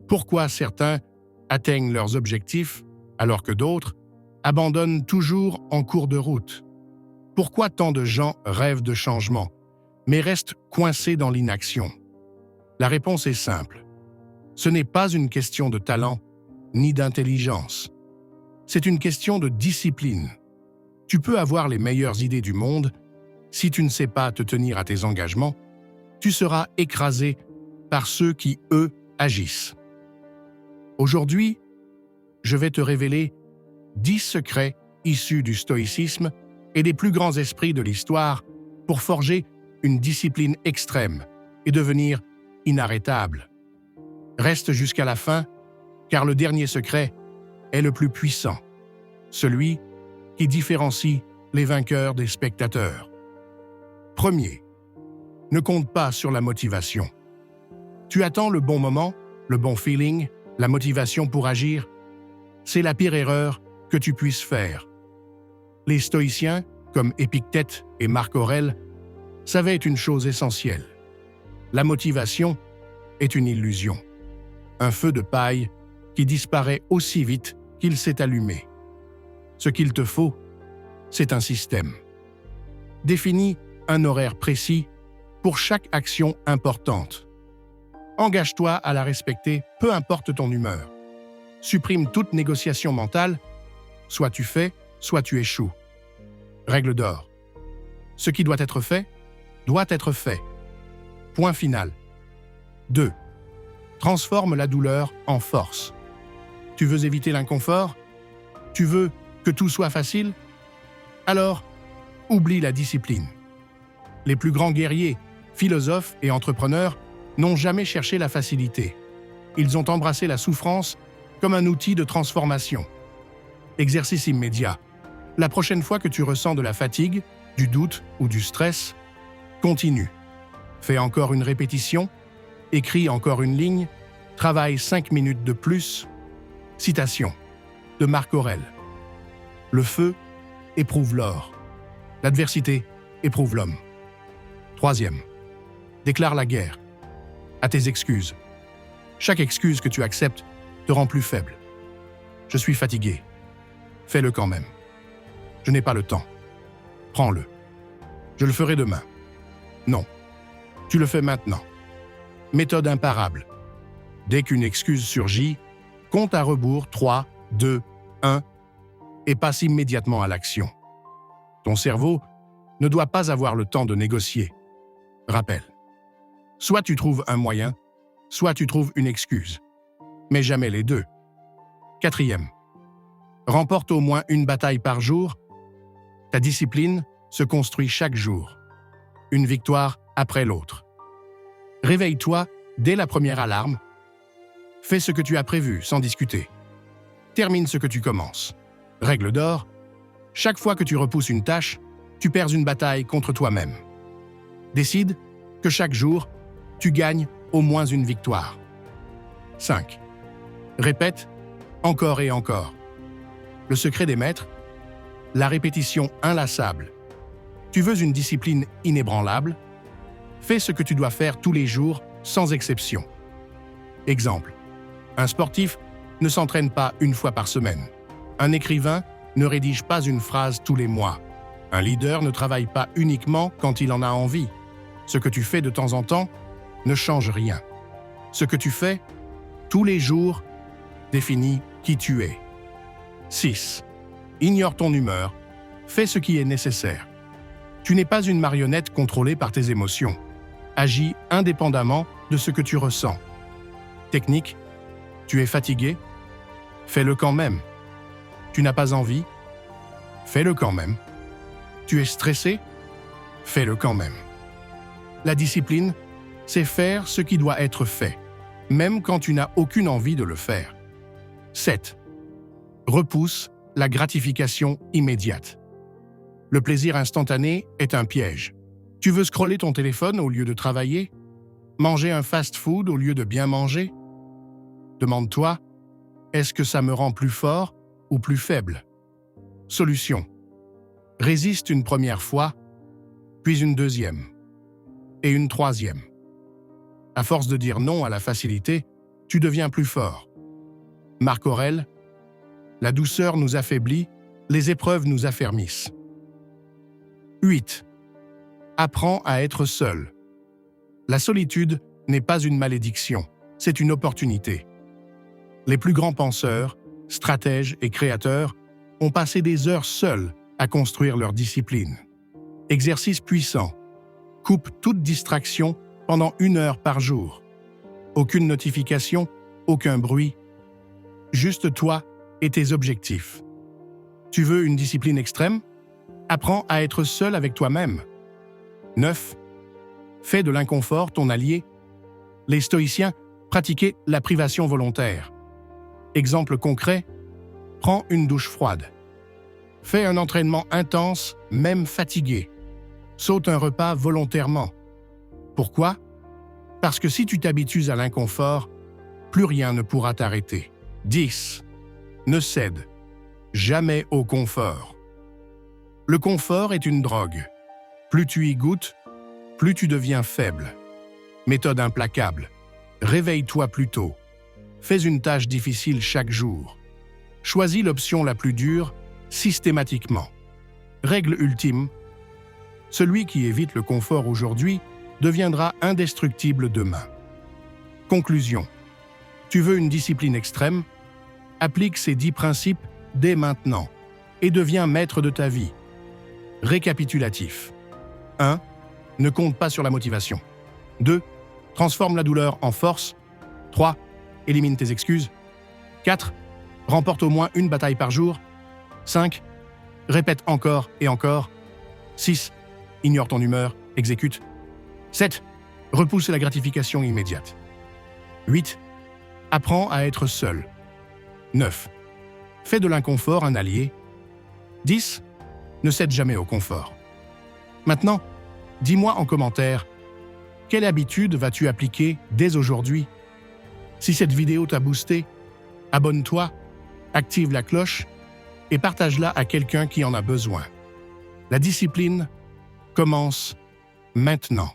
Pourquoi certains atteignent leurs objectifs alors que d'autres abandonnent toujours en cours de route? Pourquoi tant de gens rêvent de changement, mais restent coincés dans l'inaction? La réponse est simple. Ce n'est pas une question de talent ni d'intelligence. C'est une question de discipline. Tu peux avoir les meilleures idées du monde, si tu ne sais pas te tenir à tes engagements, tu seras écrasé par ceux qui, eux, agissent. Aujourd'hui, je vais te révéler 10 secrets issus du stoïcisme et des plus grands esprits de l'histoire pour forger une discipline extrême et devenir inarrêtable. Reste jusqu'à la fin, car le dernier secret est le plus puissant, celui qui différencie les vainqueurs des spectateurs. Premier, ne compte pas sur la motivation. Tu attends le bon moment, le bon feeling, la motivation pour agir. C'est la pire erreur que tu puisses faire. Les stoïciens, comme Épictète et Marc Aurèle, savaient une chose essentielle. La motivation est une illusion. Un feu de paille qui disparaît aussi vite qu'il s'est allumé. Ce qu'il te faut, c'est un système. Définis un horaire précis pour chaque action importante. Engage-toi à la respecter, peu importe ton humeur. Supprime toute négociation mentale, soit tu fais, soit tu échoues. Règle d'or. Ce qui doit être fait. Point final. 2. Transforme la douleur en force. Tu veux éviter l'inconfort? Tu veux que tout soit facile? Alors, oublie la discipline. Les plus grands guerriers, philosophes et entrepreneurs n'ont jamais cherché la facilité. Ils ont embrassé la souffrance comme un outil de transformation. Exercice immédiat. La prochaine fois que tu ressens de la fatigue, du doute ou du stress, continue. Fais encore une répétition, écris encore une ligne, travaille 5 minutes de plus. Citation de Marc Aurèle. Le feu éprouve l'or. L'adversité éprouve l'homme. 3e. Déclare la guerre à tes excuses. Chaque excuse que tu acceptes te rend plus faible. Je suis fatigué. Fais-le quand même. Je n'ai pas le temps. Prends-le. Je le ferai demain. Non. Tu le fais maintenant. Méthode imparable. Dès qu'une excuse surgit, compte à rebours 3, 2, 1 et passe immédiatement à l'action. Ton cerveau ne doit pas avoir le temps de négocier. Rappel. Soit tu trouves un moyen, soit tu trouves une excuse. Mais jamais les deux. 4e. Remporte au moins une bataille par jour. Ta discipline se construit chaque jour. Une victoire après l'autre. Réveille-toi dès la première alarme. Fais ce que tu as prévu sans discuter. Termine ce que tu commences. Règle d'or. Chaque fois que tu repousses une tâche, tu perds une bataille contre toi-même. Décide que chaque jour, tu gagnes au moins une victoire. 5. Répète encore et encore. Le secret des maîtres, la répétition inlassable. Tu veux une discipline inébranlable? Fais ce que tu dois faire tous les jours, sans exception. Exemple. Un sportif ne s'entraîne pas une fois par semaine. Un écrivain ne rédige pas une phrase tous les mois. Un leader ne travaille pas uniquement quand il en a envie. Ce que tu fais de temps en temps ne change rien. Ce que tu fais tous les jours définit qui tu es. 6. Ignore ton humeur. Fais ce qui est nécessaire. Tu n'es pas une marionnette contrôlée par tes émotions. Agis indépendamment de ce que tu ressens. Technique. Tu es fatigué? Fais-le quand même. Tu n'as pas envie? Fais-le quand même. Tu es stressé? Fais-le quand même. La discipline, c'est faire ce qui doit être fait, même quand tu n'as aucune envie de le faire. 7. Repousse la gratification immédiate. Le plaisir instantané est un piège. Tu veux scroller ton téléphone au lieu de travailler? Manger un fast-food au lieu de bien manger? Demande-toi, est-ce que ça me rend plus fort ou plus faible? Solution. Résiste une première fois, puis une deuxième, et une troisième. À force de dire non à la facilité, tu deviens plus fort. Marc Aurèle, la douceur nous affaiblit, les épreuves nous affermissent. 8. Apprends à être seul. La solitude n'est pas une malédiction, c'est une opportunité. Les plus grands penseurs, stratèges et créateurs ont passé des heures seuls à construire leur discipline. Exercice puissant. Coupe toute distraction pendant 1 heure par jour. Aucune notification, aucun bruit. Juste toi et tes objectifs. Tu veux une discipline extrême? Apprends à être seul avec toi-même. 9. Fais de l'inconfort ton allié. Les stoïciens pratiquaient la privation volontaire. Exemple concret, prends une douche froide. Fais un entraînement intense, même fatigué. Saute un repas volontairement. Pourquoi? Parce que si tu t'habitues à l'inconfort, plus rien ne pourra t'arrêter. 10. Ne cède jamais au confort. Le confort est une drogue. Plus tu y goûtes, plus tu deviens faible. Méthode implacable. Réveille-toi plus tôt. Fais une tâche difficile chaque jour. Choisis l'option la plus dure, systématiquement. Règle ultime. Celui qui évite le confort aujourd'hui deviendra indestructible demain. Conclusion. Tu veux une discipline extrême? Applique ces 10 principes dès maintenant et deviens maître de ta vie. Récapitulatif. 1. Ne compte pas sur la motivation. 2. Transforme la douleur en force. 3. Élimine tes excuses. 4. Remporte au moins une bataille par jour. 5. Répète encore et encore. 6. Ignore ton humeur, exécute. 7. Repousse la gratification immédiate. 8. Apprends à être seul. 9. Fais de l'inconfort un allié. 10. Ne cède jamais au confort. Maintenant, dis-moi en commentaire, quelle habitude vas-tu appliquer dès aujourd'hui? Si cette vidéo t'a boosté, abonne-toi, active la cloche et partage-la à quelqu'un qui en a besoin. La discipline commence maintenant.